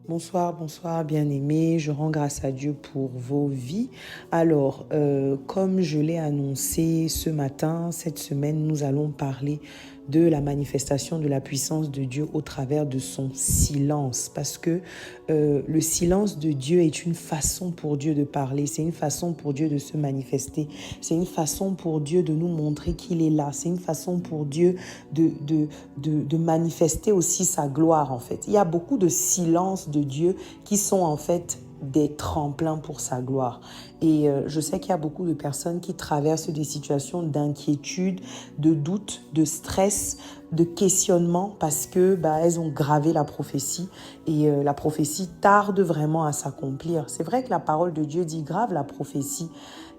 Bonsoir, bonsoir, bien-aimés. Je rends grâce à Dieu pour vos vies. Alors, comme je l'ai annoncé ce matin, cette semaine, nous allons parler de la manifestation de la puissance de Dieu au travers de son silence. Parce que le silence de Dieu est une façon pour Dieu de parler, c'est une façon pour Dieu de se manifester, c'est une façon pour Dieu de nous montrer qu'il est là, c'est une façon pour Dieu de manifester aussi sa gloire en fait. Il y a beaucoup de silence de Dieu qui sont en fait des tremplins pour sa gloire. Et je sais qu'il y a beaucoup de personnes qui traversent des situations d'inquiétude, de doute, de stress, de questionnement parce que elles ont gravé la prophétie et la prophétie tarde vraiment à s'accomplir. C'est vrai que la parole de Dieu dit grave la prophétie.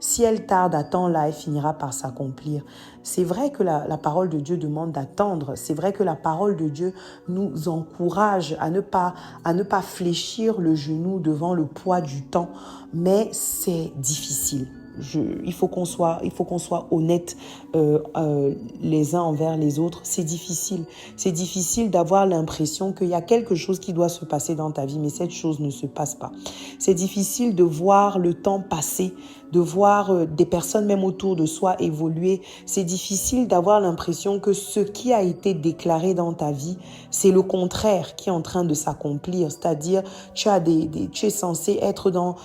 Si elle tarde, attends-la, elle finira par s'accomplir. C'est vrai que la parole de Dieu demande d'attendre. C'est vrai que la parole de Dieu nous encourage à ne pas fléchir le genou devant le poids du temps. Mais c'est difficile. Il faut qu'on soit honnête les uns envers les autres. C'est difficile. C'est difficile d'avoir l'impression qu'il y a quelque chose qui doit se passer dans ta vie, mais cette chose ne se passe pas. C'est difficile de voir le temps passer, de voir des personnes même autour de soi évoluer. C'est difficile d'avoir l'impression que ce qui a été déclaré dans ta vie, c'est le contraire qui est en train de s'accomplir. C'est-à-dire, tu es censé être dans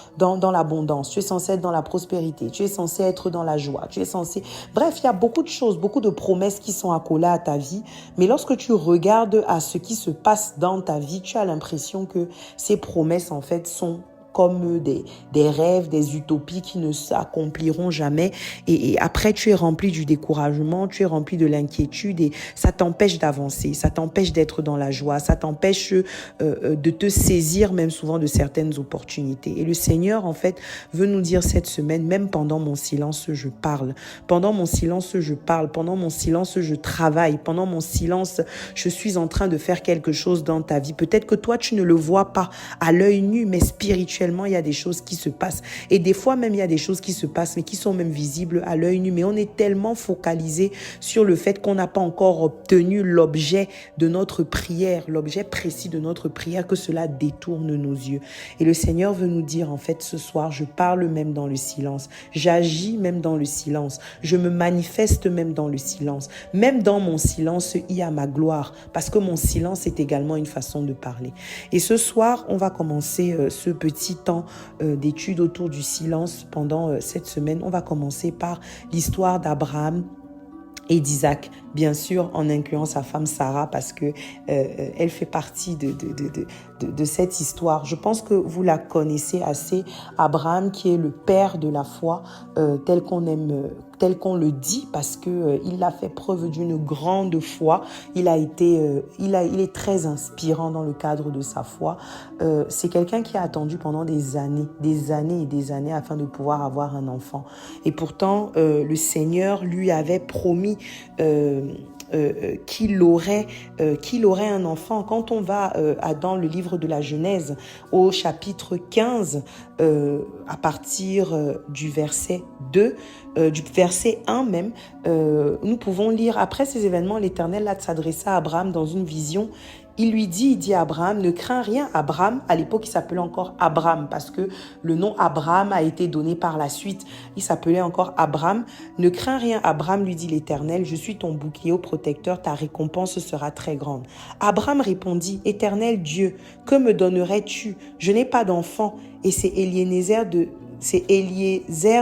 l'abondance, tu es censé être dans la prospérité, tu es censé être dans la joie, tu es censé... Bref, il y a beaucoup de choses, beaucoup de promesses qui sont accolées à ta vie. Mais lorsque tu regardes à ce qui se passe dans ta vie, tu as l'impression que ces promesses, en fait, sont comme des rêves, des utopies qui ne s'accompliront jamais. Et après, tu es rempli du découragement, tu es rempli de l'inquiétude et ça t'empêche d'avancer, ça t'empêche d'être dans la joie, ça t'empêche de te saisir même souvent de certaines opportunités. Et le Seigneur, en fait, veut nous dire cette semaine, même pendant mon silence, je parle. Pendant mon silence, je parle. Pendant mon silence, je travaille. Pendant mon silence, je suis en train de faire quelque chose dans ta vie. Peut-être que toi, tu ne le vois pas à l'œil nu, mais spirituellement, il y a des choses qui se passent. Et des fois même, il y a des choses qui se passent, mais qui sont même visibles à l'œil nu. Mais on est tellement focalisé sur le fait qu'on n'a pas encore obtenu l'objet de notre prière, l'objet précis de notre prière, que cela détourne nos yeux. Et le Seigneur veut nous dire, en fait, ce soir, je parle même dans le silence. J'agis même dans le silence. Je me manifeste même dans le silence. Même dans mon silence, il y a ma gloire. Parce que mon silence est également une façon de parler. Et ce soir, on va commencer ce petit temps d'études autour du silence pendant cette semaine. On va commencer par l'histoire d'Abraham et d'Isaac, bien sûr en incluant sa femme Sarah parce que elle fait partie de cette histoire. Je pense que vous la connaissez assez. Abraham qui est le père de la foi tel qu'on le dit parce que il a fait preuve d'une grande foi. Il est très inspirant dans le cadre de sa foi. C'est quelqu'un qui a attendu pendant des années et des années afin de pouvoir avoir un enfant. Et pourtant, le Seigneur lui avait promis qu'il aurait un enfant. Quand on va dans le livre de la Genèse, au chapitre 15, à partir du verset 2, du verset 1 même, nous pouvons lire: après ces événements, l'Éternel s'adressa à Abraham dans une vision. Il dit à Abraham, ne crains rien. Abraham, à l'époque, il s'appelait encore Abram parce que le nom Abraham a été donné par la suite. Il s'appelait encore Abram. Ne crains rien, Abraham, lui dit l'Éternel, je suis ton bouclier protecteur, ta récompense sera très grande. Abraham répondit, Éternel Dieu, que me donnerais-tu? Je n'ai pas d'enfant et c'est Eliezer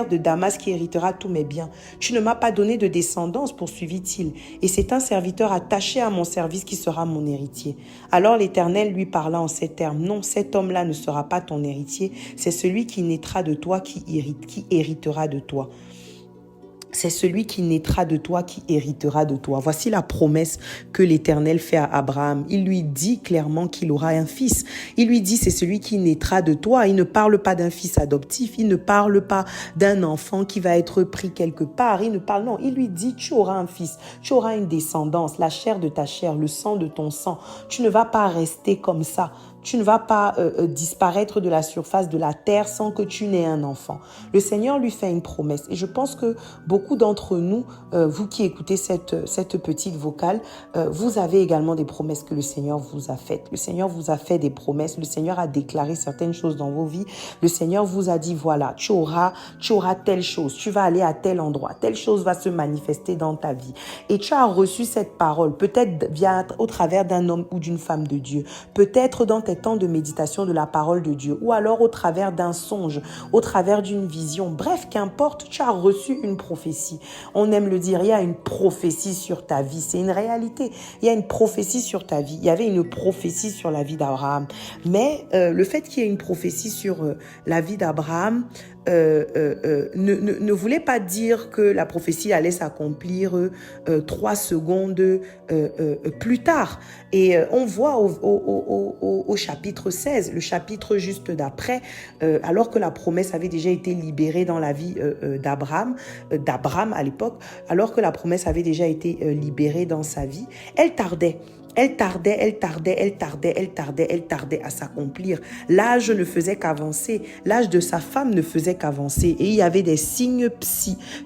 de Damas qui héritera tous mes biens. Tu ne m'as pas donné de descendance, poursuivit-il, et c'est un serviteur attaché à mon service qui sera mon héritier. Alors l'Éternel lui parla en ces termes: non, cet homme-là ne sera pas ton héritier, c'est celui qui naîtra de toi qui héritera de toi. C'est celui qui naîtra de toi qui héritera de toi. Voici la promesse que l'Éternel fait à Abraham. Il lui dit clairement qu'il aura un fils. Il lui dit, c'est celui qui naîtra de toi. Il ne parle pas d'un fils adoptif. Il ne parle pas d'un enfant qui va être pris quelque part. Non, il lui dit, tu auras un fils. Tu auras une descendance, la chair de ta chair, le sang de ton sang. Tu ne vas pas rester comme ça. tu ne vas pas disparaître de la surface de la terre sans que tu n'aies un enfant. Le Seigneur lui fait une promesse. Et je pense que beaucoup d'entre nous, vous qui écoutez cette petite vocale, vous avez également des promesses que le Seigneur vous a faites. Le Seigneur vous a fait des promesses. Le Seigneur a déclaré certaines choses dans vos vies. Le Seigneur vous a dit, voilà, tu auras telle chose. Tu vas aller à tel endroit. Telle chose va se manifester dans ta vie. Et tu as reçu cette parole, peut-être au travers d'un homme ou d'une femme de Dieu, peut-être dans tes temps de méditation de la parole de Dieu, ou alors au travers d'un songe, au travers d'une vision. Bref, qu'importe, tu as reçu une prophétie. On aime le dire, il y a une prophétie sur ta vie. C'est une réalité. Il y a une prophétie sur ta vie. Il y avait une prophétie sur la vie d'Abraham. Mais le fait qu'il y ait une prophétie sur la vie d'Abraham ne voulait pas dire que la prophétie allait s'accomplir 3 secondes plus tard. Et on voit au chapitre 16, le chapitre juste d'après, alors que la promesse avait déjà été libérée dans la vie d'Abraham à l'époque, alors que la promesse avait déjà été libérée dans sa vie, elle tardait. Elle tardait à s'accomplir. L'âge ne faisait qu'avancer. L'âge de sa femme ne faisait qu'avancer. Et il y avait des signes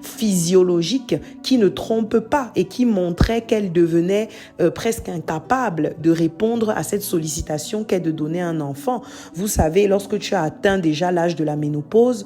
physiologiques qui ne trompent pas et qui montraient qu'elle devenait presque incapable de répondre à cette sollicitation qu'est de donner un enfant. Vous savez, lorsque tu as atteint déjà l'âge de la ménopause,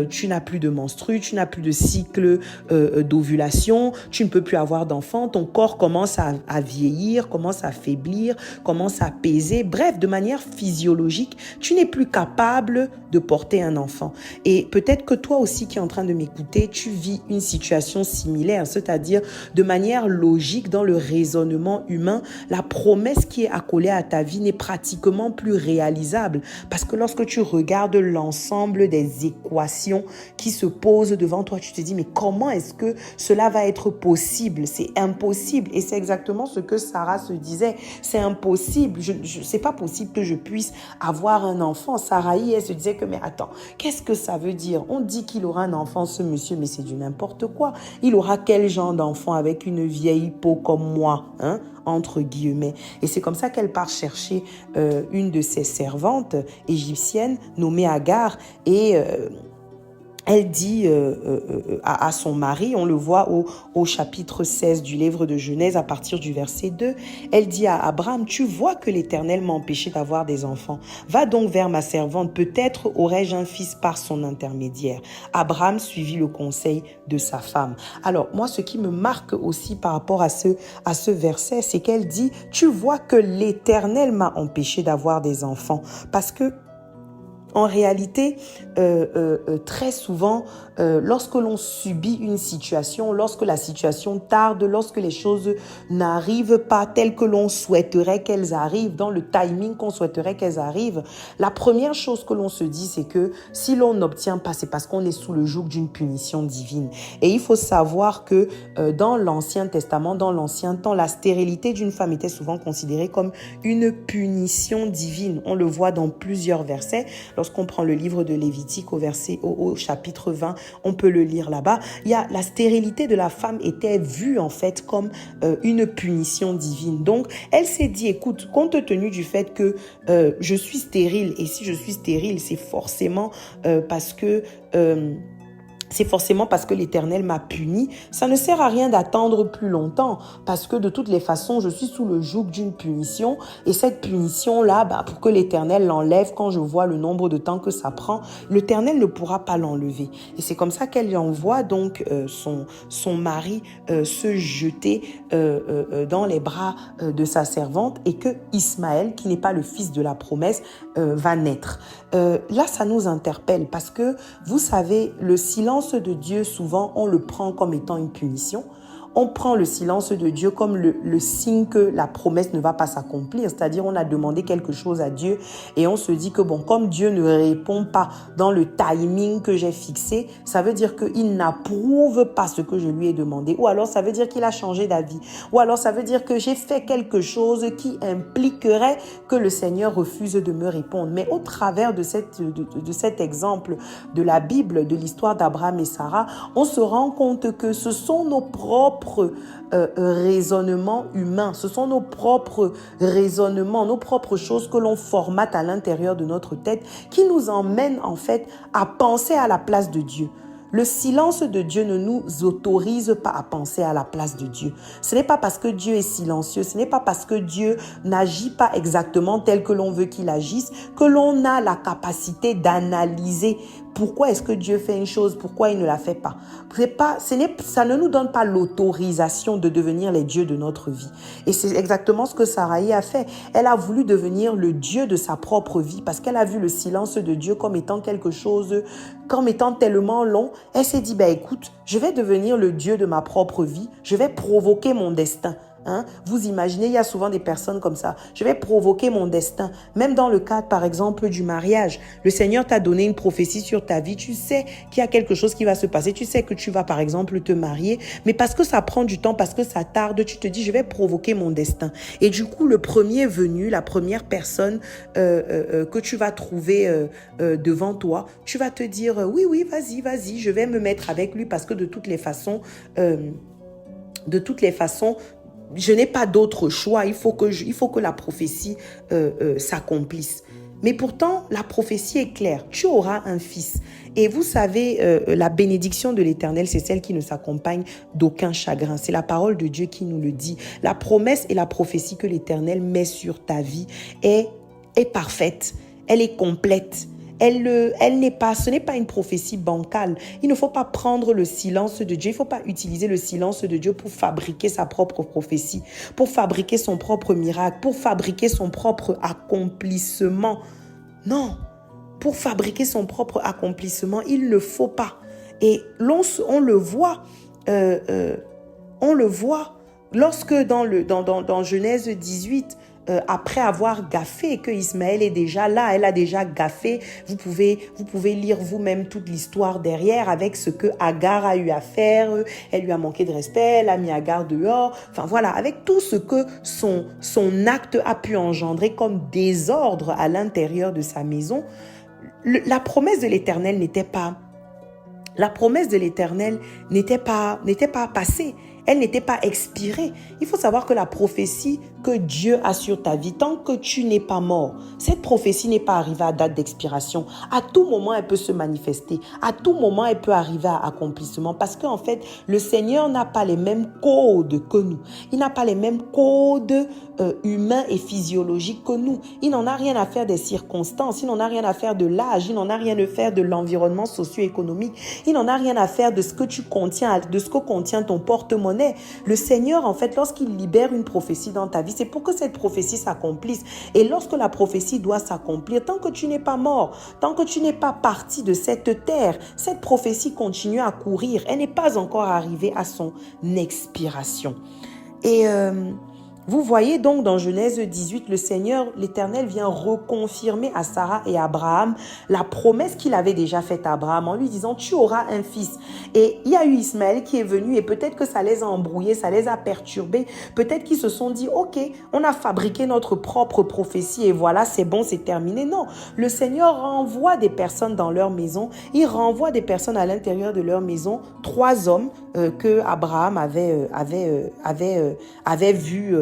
tu n'as plus de menstrues, tu n'as plus de cycle d'ovulation, tu ne peux plus avoir d'enfant, ton corps commence à vieillir, commence à faiblir, commence à peser. Bref, de manière physiologique, tu n'es plus capable de porter un enfant. Et peut-être que toi aussi qui es en train de m'écouter, tu vis une situation similaire, c'est-à-dire de manière logique, dans le raisonnement humain, la promesse qui est accolée à ta vie n'est pratiquement plus réalisable. Parce que lorsque tu regardes l'ensemble des équations qui se posent devant toi, tu te dis, mais comment est-ce que cela va être possible? C'est impossible. Et c'est exactement ce que Sarah se disait. C'est impossible. C'est pas possible que je puisse avoir un enfant. Sarai, elle se disait que, mais attends, qu'est-ce que ça veut dire? On dit qu'il aura un enfant, ce monsieur, mais c'est du n'importe quoi. Il aura quel genre d'enfant avec une vieille peau comme moi, hein? Entre guillemets. Et c'est comme ça qu'elle part chercher une de ses servantes égyptiennes nommée Agar et elle dit à son mari, on le voit au chapitre 16 du livre de Genèse à partir du verset 2, elle dit à Abraham, tu vois que l'Éternel m'a empêché d'avoir des enfants. Va donc vers ma servante, peut-être aurai-je un fils par son intermédiaire. Abraham suivit le conseil de sa femme. Alors moi, ce qui me marque aussi par rapport à ce verset, c'est qu'elle dit, tu vois que l'Éternel m'a empêché d'avoir des enfants. Parce que en réalité, très souvent, lorsque l'on subit une situation, lorsque la situation tarde, lorsque les choses n'arrivent pas telles que l'on souhaiterait qu'elles arrivent, dans le timing qu'on souhaiterait qu'elles arrivent, la première chose que l'on se dit, c'est que si l'on n'obtient pas, c'est parce qu'on est sous le joug d'une punition divine. Et il faut savoir que dans l'Ancien Testament, dans l'Ancien Temps, la stérilité d'une femme était souvent considérée comme une punition divine. On le voit dans plusieurs versets. Lorsqu'on prend le livre de Lévitique au chapitre 20, on peut le lire là-bas. La stérilité de la femme était vue en fait comme une punition divine. Donc, elle s'est dit, écoute, compte tenu du fait que je suis stérile, et si je suis stérile, c'est forcément parce que... c'est forcément parce que l'Éternel m'a puni. Ça ne sert à rien d'attendre plus longtemps parce que de toutes les façons, je suis sous le joug d'une punition et cette punition-là, pour que l'Éternel l'enlève, quand je vois le nombre de temps que ça prend, l'Éternel ne pourra pas l'enlever. Et c'est comme ça qu'elle envoie donc son mari se jeter dans les bras de sa servante et que Ismaël, qui n'est pas le fils de la promesse, va naître. Là, ça nous interpelle parce que, vous savez, le silence de Dieu, souvent, on le prend comme étant une punition. On prend le silence de Dieu comme le signe que la promesse ne va pas s'accomplir. C'est-à-dire, on a demandé quelque chose à Dieu et on se dit que, bon, comme Dieu ne répond pas dans le timing que j'ai fixé, ça veut dire qu'il n'approuve pas ce que je lui ai demandé. Ou alors, ça veut dire qu'il a changé d'avis. Ou alors, ça veut dire que j'ai fait quelque chose qui impliquerait que le Seigneur refuse de me répondre. Mais au travers de cet exemple de la Bible, de l'histoire d'Abraham et Sarah, on se rend compte que ce sont nos propres propres raisonnements humains, ce sont nos propres raisonnements, nos propres choses que l'on formate à l'intérieur de notre tête qui nous emmènent en fait à penser à la place de Dieu. Le silence de Dieu ne nous autorise pas à penser à la place de Dieu. Ce n'est pas parce que Dieu est silencieux, ce n'est pas parce que Dieu n'agit pas exactement tel que l'on veut qu'il agisse que l'on a la capacité d'analyser pourquoi est-ce que Dieu fait une chose, pourquoi il ne la fait pas. Ça ne nous donne pas l'autorisation de devenir les dieux de notre vie. Et c'est exactement ce que Sarai a fait. Elle a voulu devenir le Dieu de sa propre vie parce qu'elle a vu le silence de Dieu comme étant quelque chose, comme étant tellement long. Elle s'est dit, écoute, je vais devenir le Dieu de ma propre vie, je vais provoquer mon destin. Vous imaginez, il y a souvent des personnes comme ça. Je vais provoquer mon destin. Même dans le cadre, par exemple, du mariage. Le Seigneur t'a donné une prophétie sur ta vie. Tu sais qu'il y a quelque chose qui va se passer. Tu sais que tu vas, par exemple, te marier. Mais parce que ça prend du temps, parce que ça tarde, tu te dis, je vais provoquer mon destin. Et du coup, le premier venu, la première personne que tu vas trouver devant toi, tu vas te dire, oui, vas-y, je vais me mettre avec lui parce que de toutes les façons, je n'ai pas d'autre choix. Il faut que la prophétie s'accomplisse. Mais pourtant, la prophétie est claire. Tu auras un fils. Et vous savez, la bénédiction de l'Éternel, c'est celle qui ne s'accompagne d'aucun chagrin. C'est la parole de Dieu qui nous le dit. La promesse et la prophétie que l'Éternel met sur ta vie est parfaite. Elle est complète. Ce n'est pas une prophétie bancale. Il ne faut pas prendre le silence de Dieu. Il ne faut pas utiliser le silence de Dieu pour fabriquer sa propre prophétie, pour fabriquer son propre miracle, pour fabriquer son propre accomplissement. Non, pour fabriquer son propre accomplissement, il ne faut pas. Et on le voit lorsque dans Genèse 18, après avoir gaffé, que Ismaël est déjà là, elle a déjà gaffé. Vous pouvez lire vous-même toute l'histoire derrière avec ce que Agar a eu à faire. Elle lui a manqué de respect, elle a mis Agar dehors. Enfin voilà, avec tout ce que son acte a pu engendrer comme désordre à l'intérieur de sa maison. La promesse de l'Éternel n'était pas passée. Elle n'était pas expirée. Il faut savoir que la prophétie que Dieu a sur ta vie, tant que tu n'es pas mort, cette prophétie n'est pas arrivée à date d'expiration. À tout moment, elle peut se manifester. À tout moment, elle peut arriver à accomplissement. Parce qu'en fait, le Seigneur n'a pas les mêmes codes que nous. Il n'a pas les mêmes codes humains et physiologiques que nous. Il n'en a rien à faire des circonstances. Il n'en a rien à faire de l'âge. Il n'en a rien à faire de l'environnement socio-économique. Il n'en a rien à faire de ce que tu contiens, de ce que contient ton porte-monnaie. Le Seigneur, en fait, lorsqu'il libère une prophétie dans ta vie, c'est pour que cette prophétie s'accomplisse. Et lorsque la prophétie doit s'accomplir, tant que tu n'es pas mort, tant que tu n'es pas parti de cette terre, cette prophétie continue à courir. Elle n'est pas encore arrivée à son expiration. Et vous voyez donc dans Genèse 18, le Seigneur, l'Éternel vient reconfirmer à Sarah et à Abraham la promesse qu'il avait déjà faite à Abraham en lui disant « Tu auras un fils ». Et il y a eu Ismaël qui est venu et peut-être que ça les a embrouillés, ça les a perturbés. Peut-être qu'ils se sont dit « Ok, on a fabriqué notre propre prophétie et voilà, c'est bon, c'est terminé ». Non, le Seigneur renvoie des personnes dans leur maison. Il renvoie des personnes à l'intérieur de leur maison. 3 hommes que Abraham avait vus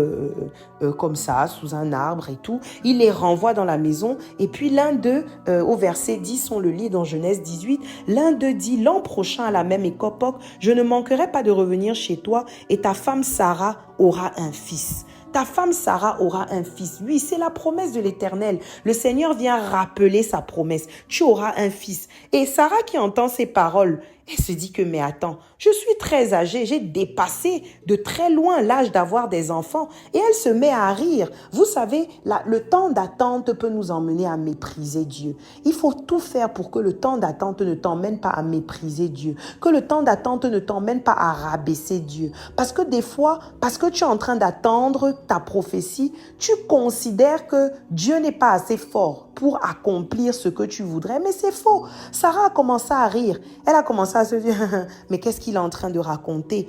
comme ça, sous un arbre et tout. Il les renvoie dans la maison. Et puis l'un d'eux, au verset 10, on le lit dans Genèse 18, l'un d'eux dit, l'an prochain à la même époque, je ne manquerai pas de revenir chez toi et ta femme Sarah aura un fils. Ta femme Sarah aura un fils. Oui, c'est la promesse de l'Éternel. Le Seigneur vient rappeler sa promesse. Tu auras un fils. Et Sarah qui entend ces paroles, elle se dit que, mais attends, je suis très âgée, j'ai dépassé de très loin l'âge d'avoir des enfants. Et elle se met à rire. Vous savez, le temps d'attente peut nous emmener à mépriser Dieu. Il faut tout faire pour que le temps d'attente ne t'emmène pas à mépriser Dieu. Que le temps d'attente ne t'emmène pas à rabaisser Dieu. Parce que des fois, parce que tu es en train d'attendre ta prophétie, tu considères que Dieu n'est pas assez fort pour accomplir ce que tu voudrais. Mais c'est faux. Sarah a commencé à rire. Elle a commencé à se dire, mais qu'est-ce qu'il est en train de raconter?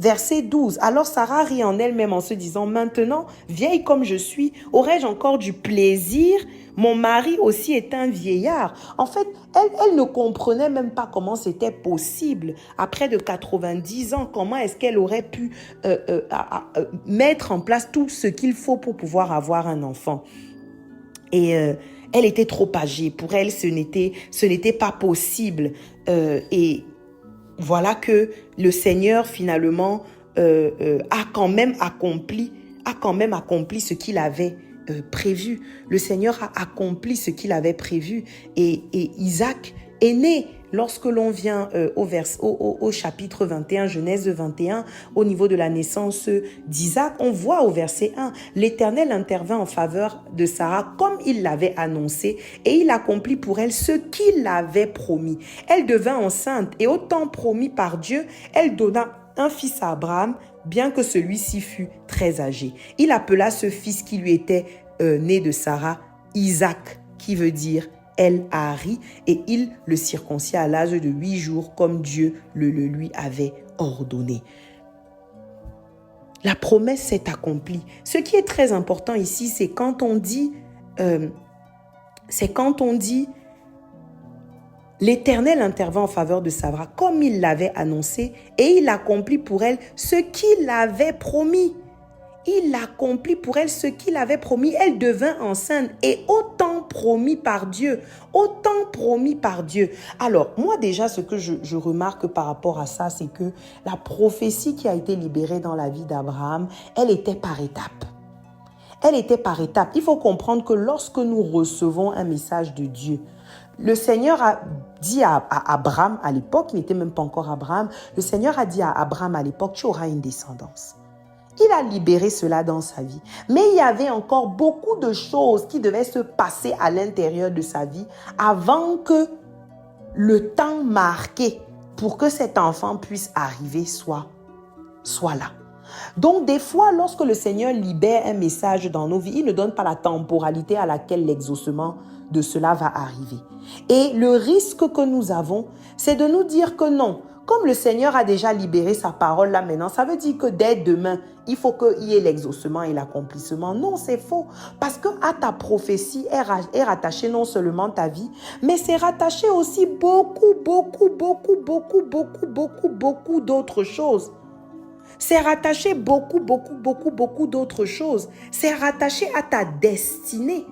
Verset 12. Alors Sarah rit en elle-même en se disant, maintenant, vieille comme je suis, aurais-je encore du plaisir Mon mari aussi est un vieillard. En fait, elle ne comprenait même pas comment c'était possible. À près de 90 ans, comment est-ce qu'elle aurait pu mettre en place tout ce qu'il faut pour pouvoir avoir un enfant. Et elle était trop âgée. Pour elle, ce n'était pas possible. Et voilà que le Seigneur, finalement, a quand même accompli ce qu'il avait prévu. Le Seigneur a accompli ce qu'il avait prévu. Et Isaac est né. Lorsque l'on vient au chapitre 21, Genèse 21, au niveau de la naissance d'Isaac, on voit au verset 1, l'Éternel intervint en faveur de Sarah comme il l'avait annoncé et il accomplit pour elle ce qu'il avait promis. Elle devint enceinte et au temps promis par Dieu, elle donna un fils à Abraham, bien que celui-ci fût très âgé. Il appela ce fils qui lui était né de Sarah, Isaac, qui veut dire El-Ahari, et il le circoncia à l'âge de 8 jours comme Dieu le lui avait ordonné. La promesse s'est accomplie. Ce qui est très important ici, c'est quand on dit l'Éternel intervint en faveur de Sarah comme il l'avait annoncé et il accomplit pour elle ce qu'il avait promis. Il accomplit pour elle ce qu'il avait promis. Elle devint enceinte et autant promis par Dieu. Autant promis par Dieu. Alors, moi déjà, ce que je remarque par rapport à ça, c'est que la prophétie qui a été libérée dans la vie d'Abraham, elle était par étapes. Elle était par étapes. Il faut comprendre que lorsque nous recevons un message de Dieu, le Seigneur a dit à Abraham à l'époque, il n'était même pas encore Abraham, le Seigneur a dit à Abraham à l'époque, tu auras une descendance. Il a libéré cela dans sa vie. Mais il y avait encore beaucoup de choses qui devaient se passer à l'intérieur de sa vie avant que le temps marqué pour que cet enfant puisse arriver soit là. Donc des fois, lorsque le Seigneur libère un message dans nos vies, il ne donne pas la temporalité à laquelle l'exaucement de cela va arriver. Et le risque que nous avons, c'est de nous dire que non. Comme le Seigneur a déjà libéré sa parole là maintenant, ça veut dire que dès demain, il faut qu'il y ait l'exaucement et l'accomplissement. Non, c'est faux. Parce que à ta prophétie est rattachée non seulement ta vie, mais c'est rattaché aussi beaucoup d'autres choses. C'est rattaché beaucoup d'autres choses. C'est rattaché à ta destinée.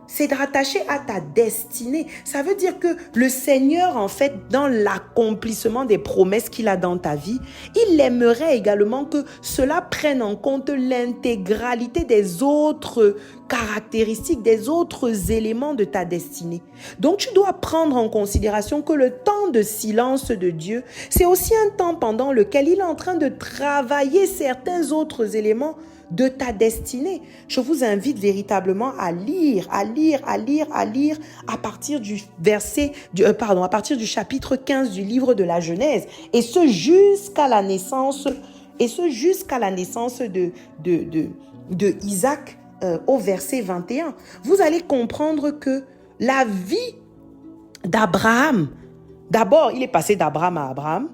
C'est rattaché à ta destinée. Ça veut dire que le Seigneur, en fait, dans l'accomplissement des promesses qu'il a dans ta vie, il aimerait également que cela prenne en compte l'intégralité des autres caractéristiques, des autres éléments de ta destinée. Donc, tu dois prendre en considération que le temps de silence de Dieu, c'est aussi un temps pendant lequel il est en train de travailler certains autres éléments de ta destinée. Je vous invite véritablement à lire à partir du à partir du chapitre 15 du livre de la Genèse et ce jusqu'à la naissance de Isaac au verset 21. Vous allez comprendre que la vie d'Abraham, d'abord, il est passé d'Abraham à Abraham.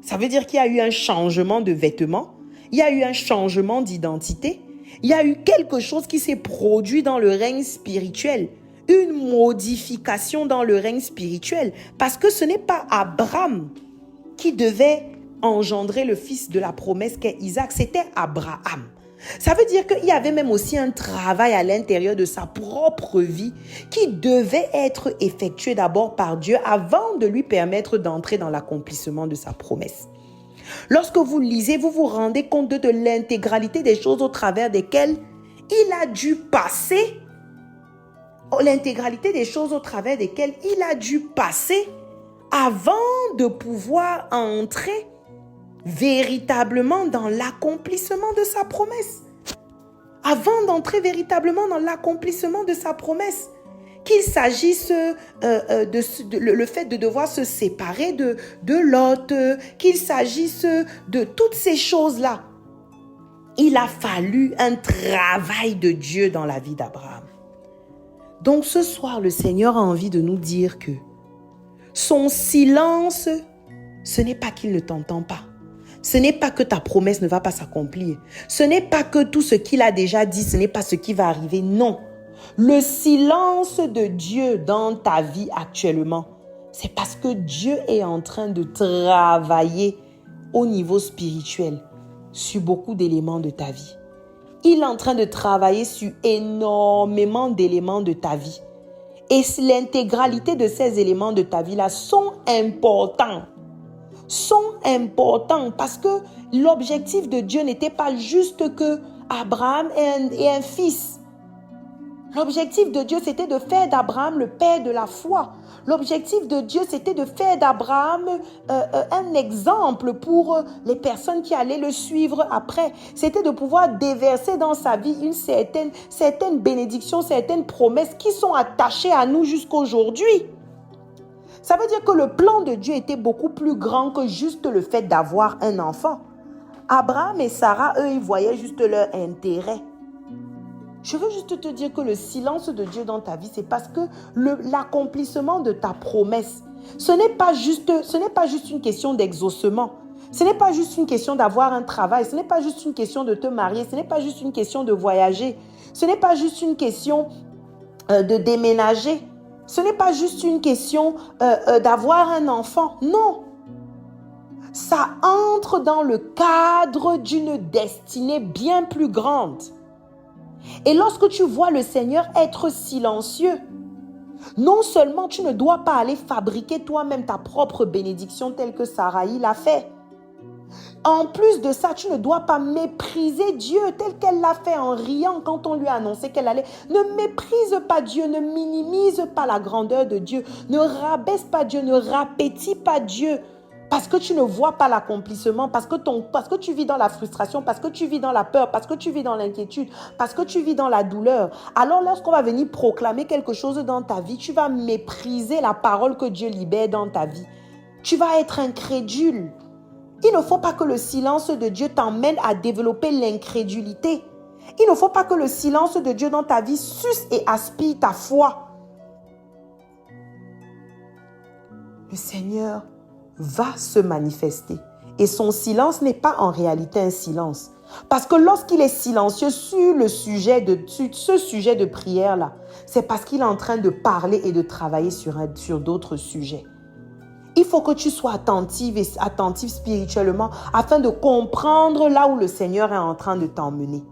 Ça veut dire qu'il y a eu un changement de vêtements. Il y a eu un changement d'identité. Il y a eu quelque chose qui s'est produit dans le règne spirituel. Une modification dans le règne spirituel. Parce que ce n'est pas Abraham qui devait engendrer le fils de la promesse qu'est Isaac. C'était Abraham. Ça veut dire qu'il y avait même aussi un travail à l'intérieur de sa propre vie qui devait être effectué d'abord par Dieu avant de lui permettre d'entrer dans l'accomplissement de sa promesse. Lorsque vous lisez, vous vous rendez compte de l'intégralité des choses au travers desquelles il a dû passer. L'intégralité des choses au travers desquelles il a dû passer avant de pouvoir entrer véritablement dans l'accomplissement de sa promesse. Avant d'entrer véritablement dans l'accomplissement de sa promesse. Qu'il s'agisse le fait de devoir se séparer de Lot, qu'il s'agisse de toutes ces choses-là. Il a fallu un travail de Dieu dans la vie d'Abraham. Donc ce soir, le Seigneur a envie de nous dire que son silence, ce n'est pas qu'il ne t'entend pas. Ce n'est pas que ta promesse ne va pas s'accomplir. Ce n'est pas que tout ce qu'il a déjà dit, ce n'est pas ce qui va arriver. Non. Le silence de Dieu dans ta vie actuellement, c'est parce que Dieu est en train de travailler au niveau spirituel sur beaucoup d'éléments de ta vie. Il est en train de travailler sur énormément d'éléments de ta vie. Et l'intégralité de ces éléments de ta vie-là sont importants. Parce que l'objectif de Dieu n'était pas juste que Abraham ait un fils. L'objectif de Dieu, c'était de faire d'Abraham le père de la foi. L'objectif de Dieu, c'était de faire d'Abraham un exemple pour les personnes qui allaient le suivre après. C'était de pouvoir déverser dans sa vie une certaine bénédiction, certaines promesses qui sont attachées à nous jusqu'aujourd'hui. Ça veut dire que le plan de Dieu était beaucoup plus grand que juste le fait d'avoir un enfant. Abraham et Sarah, eux, ils voyaient juste leur intérêt. Je veux juste te dire que le silence de Dieu dans ta vie, c'est parce que l'accomplissement de ta promesse, ce n'est pas juste une question d'exaucement. Ce n'est pas juste une question d'avoir un travail. Ce n'est pas juste une question de te marier. Ce n'est pas juste une question de voyager. Ce n'est pas juste une question de déménager. Ce n'est pas juste une question d'avoir un enfant. Non. Ça entre dans le cadre d'une destinée bien plus grande. Et lorsque tu vois le Seigneur être silencieux, non seulement tu ne dois pas aller fabriquer toi-même ta propre bénédiction telle que Saraï l'a fait. En plus de ça, tu ne dois pas mépriser Dieu tel qu'elle l'a fait en riant quand on lui a annoncé qu'elle allait. Ne méprise pas Dieu, ne minimise pas la grandeur de Dieu, ne rabaisse pas Dieu, ne rapétit pas Dieu. Parce que tu ne vois pas l'accomplissement, parce que tu vis dans la frustration, parce que tu vis dans la peur, parce que tu vis dans l'inquiétude, parce que tu vis dans la douleur. Alors lorsqu'on va venir proclamer quelque chose dans ta vie, tu vas mépriser la parole que Dieu libère dans ta vie. Tu vas être incrédule. Il ne faut pas que le silence de Dieu t'emmène à développer l'incrédulité. Il ne faut pas que le silence de Dieu dans ta vie suce et aspire ta foi. Le Seigneur va se manifester. Et son silence n'est pas en réalité un silence. Parce que lorsqu'il est silencieux sur ce sujet de prière-là, c'est parce qu'il est en train de parler et de travailler sur d'autres sujets. Il faut que tu sois attentif spirituellement afin de comprendre là où le Seigneur est en train de t'emmener.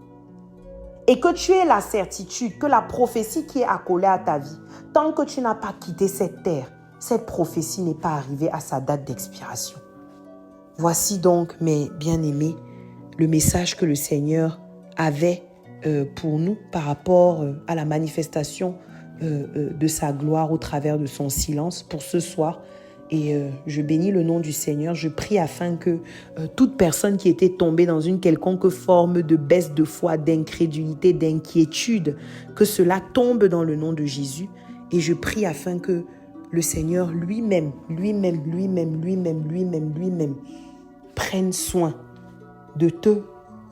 Et que tu aies la certitude que la prophétie qui est accolée à ta vie, tant que tu n'as pas quitté cette terre, cette prophétie n'est pas arrivée à sa date d'expiration. Voici donc, mes bien-aimés, le message que le Seigneur avait pour nous par rapport à la manifestation de sa gloire au travers de son silence pour ce soir. Et je bénis le nom du Seigneur. Je prie afin que toute personne qui était tombée dans une quelconque forme de baisse de foi, d'incrédulité, d'inquiétude, que cela tombe dans le nom de Jésus. Et je prie afin que le Seigneur lui-même prenne soin de te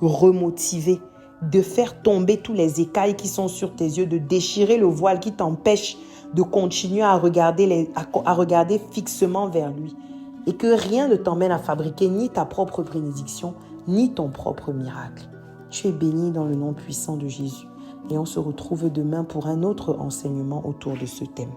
remotiver, de faire tomber tous les écailles qui sont sur tes yeux, de déchirer le voile qui t'empêche de continuer à regarder fixement vers lui. Et que rien ne t'emmène à fabriquer ni ta propre bénédiction, ni ton propre miracle. Tu es béni dans le nom puissant de Jésus. Et on se retrouve demain pour un autre enseignement autour de ce thème.